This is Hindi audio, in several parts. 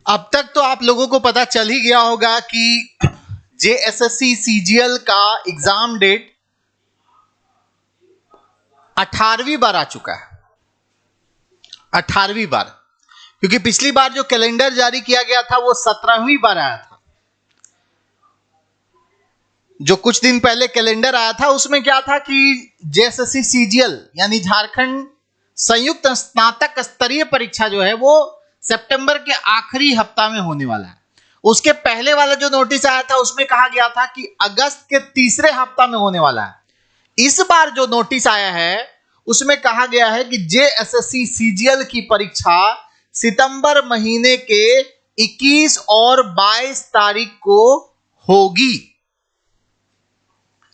अब तक तो आप लोगों को पता चल ही गया होगा कि जेएसएससी सीजीएल का एग्जाम डेट 18वीं बार आ चुका है। 18वीं बार, क्योंकि पिछली बार जो कैलेंडर जारी किया गया था वो 17वीं बार आया था। जो कुछ दिन पहले कैलेंडर आया था उसमें क्या था कि जेएसएससी सीजीएल यानी झारखंड संयुक्त स्नातक स्तरीय परीक्षा जो है वो सितंबर के आखिरी हफ्ता में होने वाला है। उसके पहले वाला जो नोटिस आया था उसमें कहा गया था कि अगस्त के तीसरे हफ्ता में होने वाला है। इस बार जो नोटिस आया है उसमें कहा गया है कि जेएसएससी सीजीएल की परीक्षा सितंबर महीने के 21 और 22 तारीख को होगी।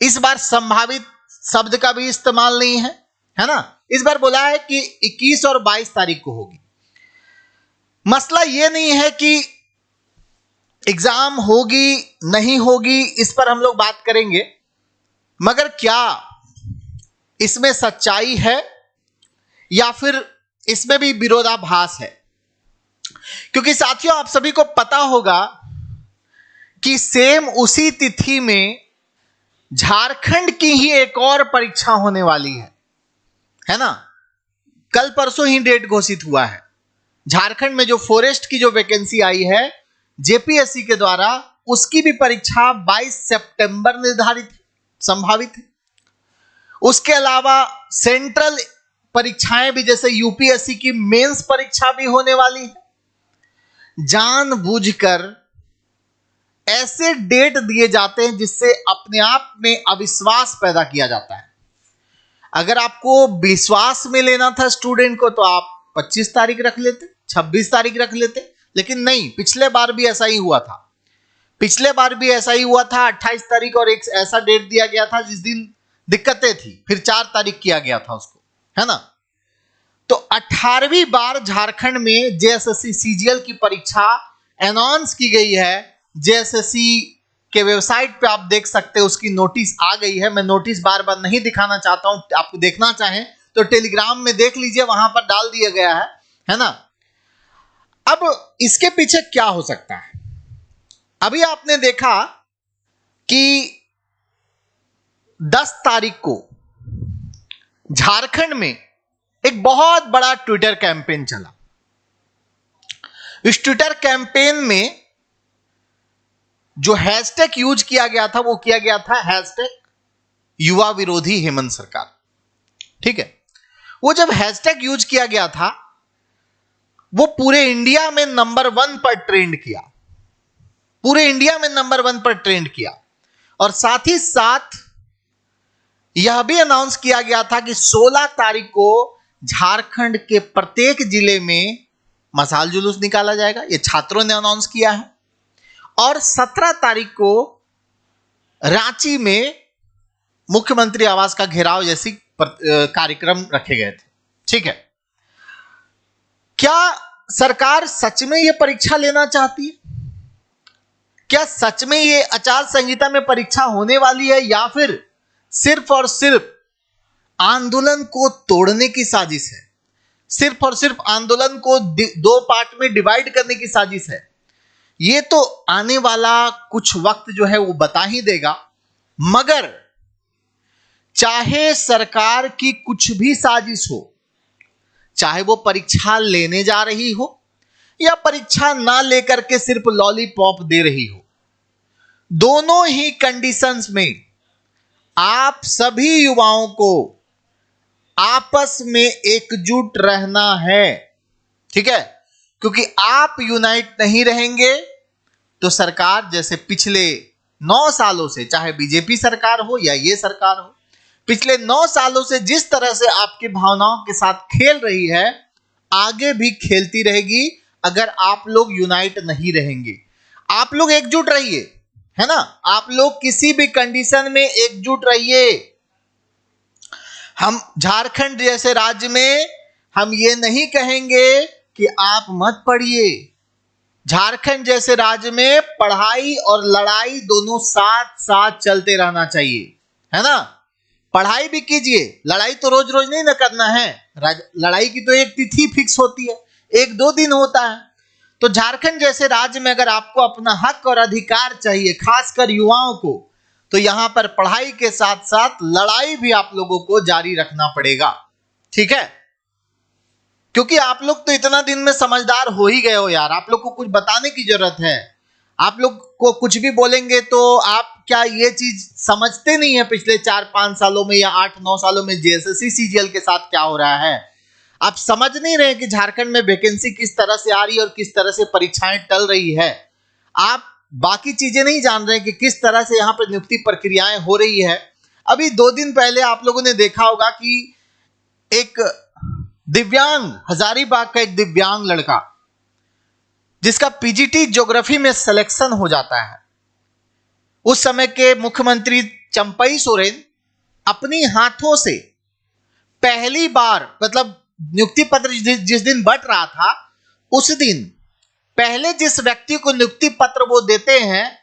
इस बार संभावित शब्द का भी इस्तेमाल नहीं है ना। इस बार बोला है कि 21 और 22 तारीख को होगी। मसला यह नहीं है कि एग्जाम होगी नहीं होगी, इस पर हम लोग बात करेंगे, मगर क्या इसमें सच्चाई है या फिर इसमें भी विरोधाभास है। क्योंकि साथियों आप सभी को पता होगा कि सेम उसी तिथि में झारखंड की ही एक और परीक्षा होने वाली है ना। कल परसों ही डेट घोषित हुआ है। झारखंड में जो फॉरेस्ट की जो वैकेंसी आई है जेपीएससी के द्वारा, उसकी भी परीक्षा 22 सितंबर निर्धारित संभावित है। उसके अलावा सेंट्रल परीक्षाएं भी जैसे यूपीएससी की मेंस परीक्षा भी होने वाली है। जानबूझकर ऐसे डेट दिए जाते हैं जिससे अपने आप में अविश्वास पैदा किया जाता है। अगर आपको विश्वास में लेना था स्टूडेंट को तो आप 25 तारीख रख लेते, 26 तारीख रख लेते, लेकिन नहीं। पिछले बार भी ऐसा ही हुआ था। पिछले बार भी ऐसा ही हुआ था। 28 तारीख और एक ऐसा डेट दिया गया था जिस दिन दिक्कतें थी, फिर 4 तारीख किया गया था उसको, है ना। तो 18वीं बार झारखंड में जेएसएससी सीजीएल की परीक्षा अनाउंस की गई है। जेएसएससी के वेबसाइट पे आप देख सकते हैं, उसकी नोटिस आ गई है। मैं नोटिस बार बार नहीं दिखाना चाहता हूं, आपको देखना चाहें तो टेलीग्राम में देख लीजिए, वहां पर डाल दिया गया है ना। अब इसके पीछे क्या हो सकता है। अभी आपने देखा कि 10 तारीख को झारखंड में एक बहुत बड़ा ट्विटर कैंपेन चला। इस ट्विटर कैंपेन में जो हैशटैग यूज किया गया था वो किया गया था हैशटैग युवा विरोधी हेमंत सरकार। ठीक है, वो जब हैशटैग यूज किया गया था वो पूरे इंडिया में नंबर 1 पर ट्रेंड किया। पूरे इंडिया में नंबर 1 पर ट्रेंड किया। और साथ ही साथ यह भी अनाउंस किया गया था कि 16 तारीख को झारखंड के प्रत्येक जिले में मशाल जुलूस निकाला जाएगा। यह छात्रों ने अनाउंस किया है। और 17 तारीख को रांची में मुख्यमंत्री आवास का घेराव जैसी कार्यक्रम रखे गए थे। ठीक है, क्या सरकार सच में यह परीक्षा लेना चाहती है? क्या सच में यह आचार संहिता में परीक्षा होने वाली है, या फिर सिर्फ और सिर्फ आंदोलन को तोड़ने की साजिश है? सिर्फ और सिर्फ आंदोलन को 2 पार्ट में डिवाइड करने की साजिश है? ये तो आने वाला कुछ वक्त जो है वो बता ही देगा। मगर चाहे सरकार की कुछ भी साजिश हो, चाहे वो परीक्षा लेने जा रही हो या परीक्षा ना लेकर के सिर्फ लॉलीपॉप दे रही हो, दोनों ही कंडीशंस में आप सभी युवाओं को आपस में एकजुट रहना है। ठीक है, क्योंकि आप यूनाइट नहीं रहेंगे तो सरकार जैसे पिछले 9 सालों से, चाहे बीजेपी सरकार हो या ये सरकार हो, पिछले 9 सालों से जिस तरह से आपकी भावनाओं के साथ खेल रही है, आगे भी खेलती रहेगी अगर आप लोग यूनाइट नहीं रहेंगे। आप लोग एकजुट रहिए, है ना। आप लोग किसी भी कंडीशन में एकजुट रहिए। हम झारखंड जैसे राज्य में हम ये नहीं कहेंगे कि आप मत पढ़िए। झारखंड जैसे राज्य में पढ़ाई और लड़ाई दोनों साथ साथ चलते रहना चाहिए, है ना। पढ़ाई भी कीजिए, लड़ाई तो रोज रोज नहीं ना करना है। लड़ाई की तो एक तिथि फिक्स होती है, 1-2 दिन होता है। तो झारखंड जैसे राज्य में अगर आपको अपना हक और अधिकार चाहिए, खासकर युवाओं को, तो यहां पर पढ़ाई के साथ साथ लड़ाई भी आप लोगों को जारी रखना पड़ेगा। ठीक है, क्योंकि आप लोग तो इतना दिन में समझदार हो ही गए हो यार, आप लोग को कुछ बताने की जरूरत है। आप लोग को कुछ भी बोलेंगे तो आप क्या ये चीज समझते नहीं है पिछले 4-5 सालों में या 8-9 सालों में जेएसएससी सीजीएल के साथ क्या हो रहा है? आप समझ नहीं रहे कि झारखंड में वैकेंसी किस तरह से आ रही है और किस तरह से परीक्षाएं टल रही है। आप बाकी चीजें नहीं जान रहे कि किस तरह से यहां पर नियुक्ति प्रक्रियाएं हो रही है। अभी 2 दिन पहले आप लोगों ने देखा होगा कि एक दिव्यांग, हजारीबाग का एक दिव्यांग लड़का जिसका पीजीटी ज्योग्राफी में सिलेक्शन हो जाता है, उस समय के मुख्यमंत्री चंपई सोरेन अपनी हाथों से पहली बार, मतलब नियुक्ति पत्र जिस दिन बंट रहा था उस दिन पहले जिस व्यक्ति को नियुक्ति पत्र वो देते हैं,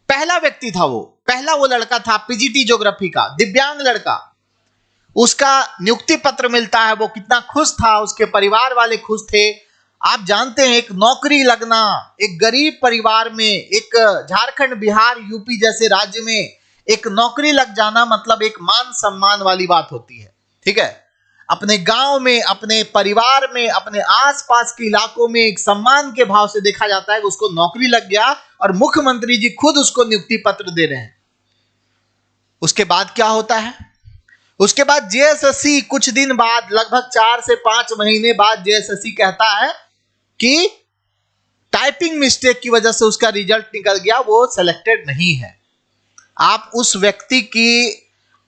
पहला व्यक्ति था वो, पहला वो लड़का था पीजीटी ज्योग्राफी का दिव्यांग लड़का, उसका नियुक्ति पत्र मिलता है। वो कितना खुश था, उसके परिवार वाले खुश थे। आप जानते हैं एक नौकरी लगना, एक गरीब परिवार में, एक झारखंड, बिहार, यूपी जैसे राज्य में एक नौकरी लग जाना मतलब एक मान सम्मान वाली बात होती है। ठीक है, अपने गांव में, अपने परिवार में, अपने आसपास के इलाकों में एक सम्मान के भाव से देखा जाता है कि उसको नौकरी लग गया और मुख्यमंत्री जी खुद उसको नियुक्ति पत्र दे रहे हैं। उसके बाद क्या होता है? उसके बाद जेएसएससी कुछ दिन बाद, लगभग 4 से 5 महीने बाद जेएसएससी कहता है कि टाइपिंग मिस्टेक की वजह से उसका रिजल्ट निकल गया, वो सिलेक्टेड नहीं है। आप उस व्यक्ति की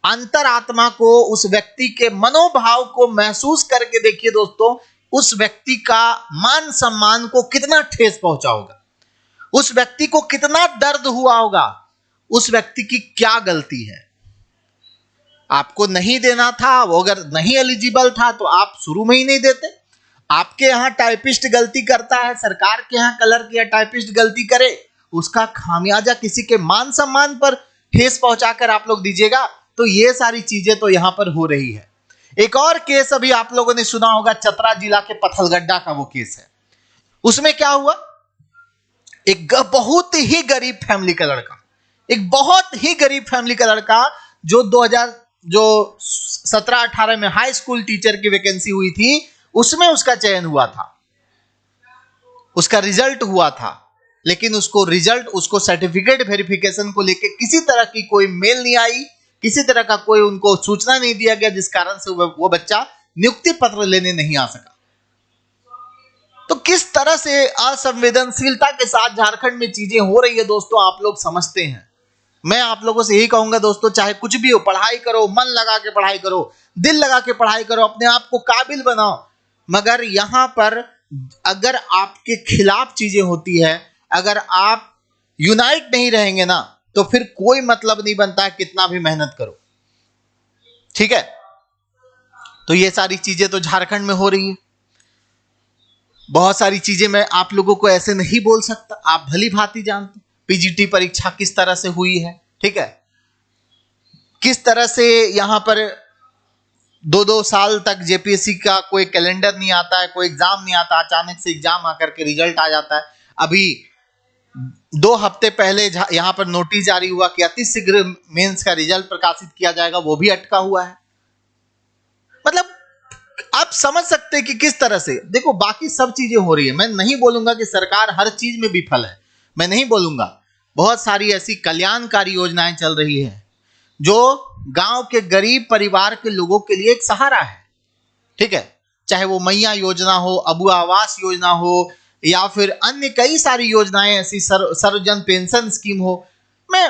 अंतरात्मा को, उस व्यक्ति के मनोभाव को महसूस करके देखिए दोस्तों, उस व्यक्ति का मान सम्मान को कितना ठेस पहुंचा होगा, उस व्यक्ति को कितना दर्द हुआ होगा, उस व्यक्ति की क्या गलती है। आपको नहीं देना था, वो अगर नहीं एलिजिबल था तो आप शुरू में ही नहीं देते। आपके यहां टाइपिस्ट गलती करता है, सरकार के यहां क्लर्क या टाइपिस्ट गलती करे, उसका खामियाजा किसी के मान सम्मान पर ठेस पहुंचाकर आप लोग दीजिएगा। तो ये सारी चीजें तो यहां पर हो रही है। एक और केस अभी आप लोगों ने सुना होगा, चतरा जिला के पत्थलगड्डा का वो केस है। उसमें क्या हुआ, एक बहुत ही गरीब फैमिली का लड़का, एक बहुत ही गरीब फैमिली का लड़का जो 2017-18 में हाई स्कूल टीचर की वैकेंसी हुई थी, उसमें उसका चयन हुआ था, उसका रिजल्ट हुआ था, लेकिन उसको सर्टिफिकेट वेरिफिकेशन को लेके किसी तरह की कोई मेल नहीं आई, किसी तरह का कोई उनको सूचना नहीं दिया गया, जिस कारण से वो बच्चा नियुक्ति पत्र लेने नहीं आ सका। तो किस तरह से असंवेदनशीलता के साथ झारखंड में चीजें हो रही है दोस्तों, आप लोग समझते हैं। मैं आप लोगों से यही कहूंगा दोस्तों, चाहे कुछ भी हो, पढ़ाई करो, मन लगा के पढ़ाई करो, दिल लगा के पढ़ाई करो, अपने आप को काबिल बनाओ। मगर यहां पर अगर आपके खिलाफ चीजें होती है, अगर आप यूनाइट नहीं रहेंगे ना, तो फिर कोई मतलब नहीं बनता है कितना भी मेहनत करो। ठीक है, तो ये सारी चीजें तो झारखंड में हो रही है। बहुत सारी चीजें मैं आप लोगों को ऐसे नहीं बोल सकता, आप भली भांति जानते। पीजीटी परीक्षा किस तरह से हुई है, ठीक है, किस तरह से यहां पर 2-2 साल तक जेपीएससी का कोई कैलेंडर नहीं आता है, कोई एग्जाम नहीं आता, अचानक से एग्जाम आकर के रिजल्ट आ जाता है। अभी 2 हफ्ते पहले यहां पर नोटिस जारी हुआ कि अति शीघ्र मेंस का रिजल्ट प्रकाशित किया जाएगा, वो भी अटका हुआ है। मतलब आप समझ सकते हैं कि किस तरह से, देखो बाकी सब चीजें हो रही है। मैं नहीं बोलूंगा कि सरकार हर चीज में विफल है, मैं नहीं बोलूंगा। बहुत सारी ऐसी कल्याणकारी योजनाएं चल रही है जो गांव के गरीब परिवार के लोगों के लिए एक सहारा है। ठीक है, चाहे वो मैया योजना हो, अबू आवास योजना हो, या फिर अन्य कई सारी योजनाएं ऐसी, सर्वजन पेंशन स्कीम हो, मैं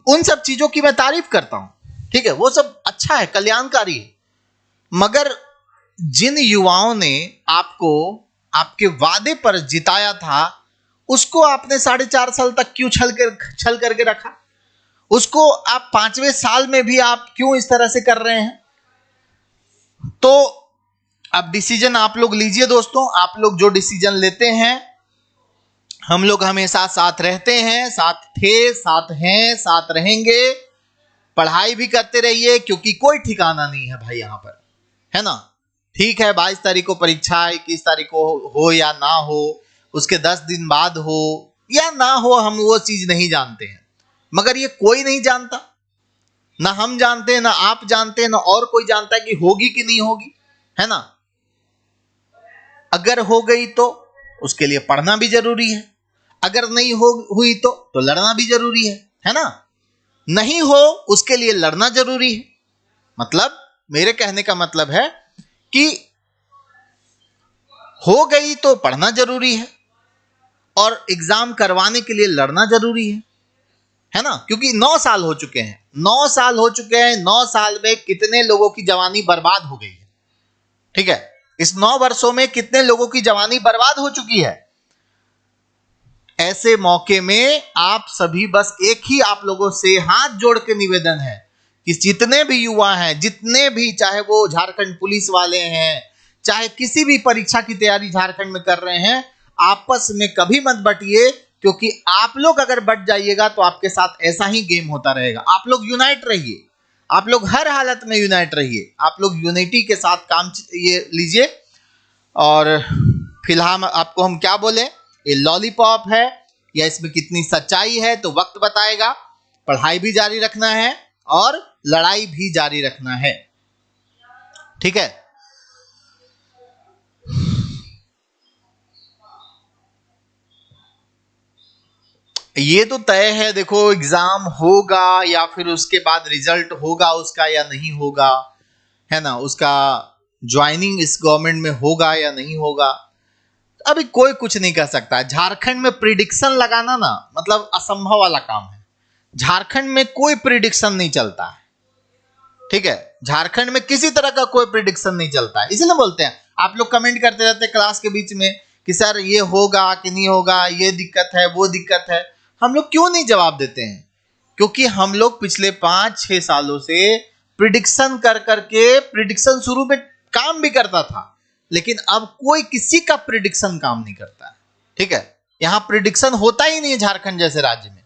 उन सब चीजों की मैं तारीफ करता हूं। ठीक है, वो सब अच्छा है, कल्याणकारी है। मगर जिन युवाओं ने आपको आपके वादे पर जिताया था, उसको आपने 4.5 साल तक क्यों छल करके रखा? उसको आप 5वें साल में भी आप क्यों इस तरह से कर रहे हैं? तो अब डिसीजन आप लोग लीजिए दोस्तों। आप लोग जो डिसीजन लेते हैं, हम लोग हमेशा साथ रहते हैं, साथ थे, साथ हैं, साथ रहेंगे। पढ़ाई भी करते रहिए, क्योंकि कोई ठिकाना नहीं है भाई यहां पर, है ना। ठीक है 22 तारीख को परीक्षा, 21 तारीख को हो या ना हो, उसके 10 दिन बाद हो या ना हो, हम वो चीज नहीं जानते हैं। मगर ये कोई नहीं जानता, ना हम जानते हैं, ना आप जानते हैं, ना और कोई जानता है कि होगी कि नहीं होगी, है ना। अगर हो गई तो उसके लिए पढ़ना भी जरूरी है, अगर नहीं हुई तो लड़ना भी जरूरी है ना। नहीं हो उसके लिए लड़ना जरूरी है। मतलब मेरे कहने का मतलब है कि हो गई तो पढ़ना जरूरी है और एग्जाम करवाने के लिए लड़ना जरूरी है ना। क्योंकि 9 साल हो चुके हैं, 9 साल हो चुके हैं, 9 साल में कितने लोगों की जवानी बर्बाद हो गई है। ठीक है, इस 9 वर्षों में कितने लोगों की जवानी बर्बाद हो चुकी है। ऐसे मौके में आप सभी, बस एक ही आप लोगों से हाथ जोड़ के निवेदन है कि जितने भी युवा हैं, जितने भी, चाहे वो झारखंड पुलिस वाले हैं, चाहे किसी भी परीक्षा की तैयारी झारखंड में कर रहे हैं, आपस में कभी मत बटिए, क्योंकि आप लोग अगर बट जाइएगा तो आपके साथ ऐसा ही गेम होता रहेगा। आप लोग यूनाइट रहिए, आप लोग हर हालत में यूनाइट रहिए, आप लोग यूनिटी के साथ काम ये लीजिए। और फिलहाल आपको हम क्या बोले, ये लॉलीपॉप है या इसमें कितनी सच्चाई है तो वक्त बताएगा। पढ़ाई भी जारी रखना है और लड़ाई भी जारी रखना है। ठीक है, ये तो तय है, देखो एग्जाम होगा या फिर उसके बाद रिजल्ट होगा उसका या नहीं होगा, है ना। उसका ज्वाइनिंग इस गवर्नमेंट में होगा या नहीं होगा, अभी कोई कुछ नहीं कर सकता। झारखंड में प्रिडिक्शन लगाना ना मतलब असंभव वाला काम है। झारखंड में कोई प्रिडिक्शन नहीं चलता है। ठीक है, झारखंड में किसी तरह का कोई प्रिडिक्शन नहीं चलता है। इसलिए बोलते हैं, आप लोग कमेंट करते रहते हैं क्लास के बीच में कि सर ये होगा कि नहीं होगा, ये दिक्कत है, वो दिक्कत है। हम लोग क्यों नहीं जवाब देते हैं? क्योंकि हम लोग पिछले 5-6 सालों से प्रिडिक्शन कर करके, प्रिडिक्शन शुरू में काम भी करता था, लेकिन अब कोई किसी का प्रिडिक्शन काम नहीं करता है। ठीक है, यहां प्रिडिक्शन होता ही नहीं है झारखंड जैसे राज्य में।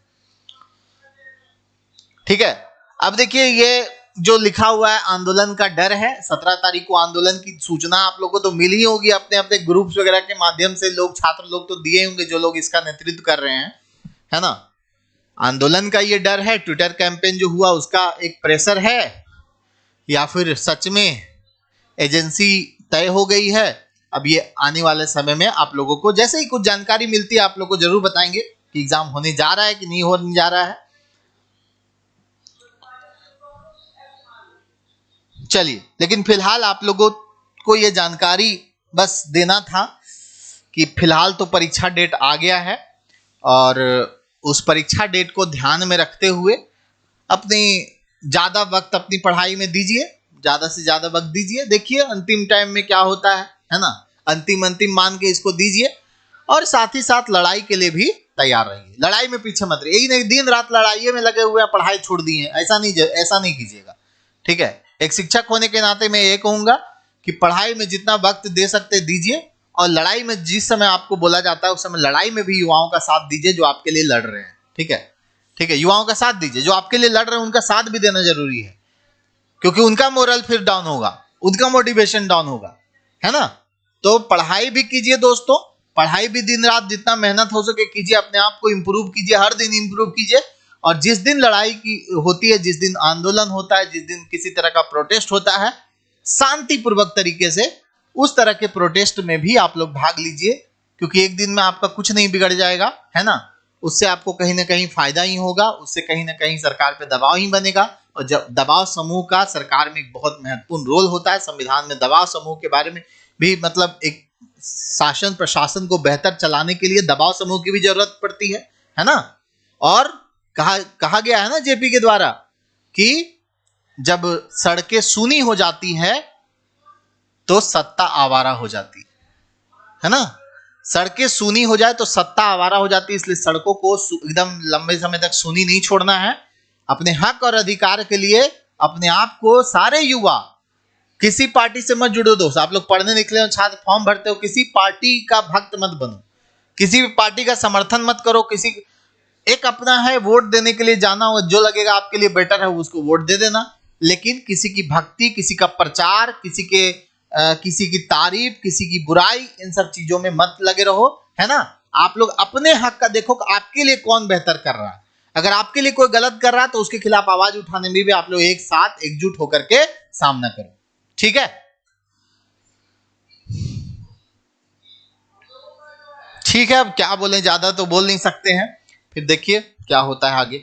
ठीक है, अब देखिए ये जो लिखा हुआ है, आंदोलन का डर है। 17 तारीख को आंदोलन की सूचना आप लोगों को तो मिली होगी, अपने अपने ग्रुप्स वगैरह के माध्यम से लोग, छात्र लोग तो दिए होंगे, जो लोग इसका नेतृत्व कर रहे हैं, है ना। आंदोलन का ये डर है, ट्विटर कैंपेन जो हुआ उसका एक प्रेशर है, या फिर सच में एजेंसी तय हो गई है। अब ये आने वाले समय में आप लोगों को जैसे ही कुछ जानकारी मिलती है आप लोगों को जरूर बताएंगे कि एग्जाम होने जा रहा है कि नहीं होने जा रहा है। चलिए, लेकिन फिलहाल आप लोगों को ये जानकारी बस देना था कि फिलहाल तो परीक्षा डेट आ गया है, और उस परीक्षा डेट को ध्यान में रखते हुए अपनी ज्यादा वक्त अपनी पढ़ाई में दीजिए, ज्यादा से ज्यादा वक्त दीजिए। देखिए अंतिम टाइम में क्या होता है ना। अंतिम मान के इसको दीजिए, और साथ ही साथ लड़ाई के लिए भी तैयार रहिए। लड़ाई में पीछे मत रहिए, यही नहीं दिन रात लड़ाई में लगे हुए हैं, पढ़ाई छोड़ दी है, ऐसा नहीं कीजिएगा। ठीक है, एक शिक्षक होने के नाते मैं ये कहूंगा कि पढ़ाई में जितना वक्त दे सकते दीजिए, और लड़ाई में जिस समय आपको बोला जाता है उस समय लड़ाई में भी युवाओं का साथ दीजिए जो आपके लिए लड़ रहे हैं। ठीक है, युवाओं का साथ दीजिए, जो आपके लिए लड़ रहे हैं उनका साथ भी देना जरूरी है, क्योंकि उनका मोरल फिर डाउन होगा, उनका मोटिवेशन डाउन होगा, है ना। तो पढ़ाई भी कीजिए दोस्तों, पढ़ाई भी दिन रात जितना मेहनत हो सके कीजिए, अपने आप को इंप्रूव कीजिए, हर दिन इंप्रूव कीजिए। और जिस दिन लड़ाई की होती है, जिस दिन आंदोलन होता है, जिस दिन किसी तरह का प्रोटेस्ट होता है, शांतिपूर्वक तरीके से उस तरह के प्रोटेस्ट में भी आप लोग भाग लीजिए, क्योंकि एक दिन में आपका कुछ नहीं बिगड़ जाएगा, है ना। उससे आपको कहीं ना कहीं फायदा ही होगा, उससे कहीं ना कहीं सरकार पे दबाव ही बनेगा। और जब दबाव समूह का सरकार में एक बहुत महत्वपूर्ण रोल होता है, संविधान में दबाव समूह के बारे में भी, मतलब एक शासन प्रशासन को बेहतर चलाने के लिए दबाव समूह की भी जरूरत पड़ती है ना। और कहा गया है ना जेपी के द्वारा कि जब सड़कें सूनी हो जाती है तो सत्ता आवारा हो जाती है ना। सड़कें सूनी हो जाए तो सत्ता आवारा हो जाती है, इसलिए सड़कों को एकदम लंबे समय तक सूनी नहीं छोड़ना है। अपने हक और अधिकार के लिए अपने आप को सारे युवा, किसी पार्टी से मत जुड़ो दोस्त। आप लोग पढ़ने निकले हो, छात्र फॉर्म भरते हो, किसी पार्टी का भक्त मत बनो, किसी भी पार्टी का समर्थन मत करो। किसी एक अपना है वोट देने के लिए जाना हो, जो लगेगा आपके लिए बेटर है उसको वोट दे देना, लेकिन किसी की भक्ति, किसी का प्रचार, किसी के किसी की तारीफ, किसी की बुराई, इन सब चीजों में मत लगे रहो, है ना। आप लोग अपने हक का देखो कि आपके लिए कौन बेहतर कर रहा है। अगर आपके लिए कोई गलत कर रहा है तो उसके खिलाफ आवाज उठाने में भी आप लोग एक साथ एकजुट होकर के सामना करो, ठीक है। ठीक है, अब क्या बोले, ज्यादा तो बोल नहीं सकते हैं, फिर देखिए क्या होता है आगे।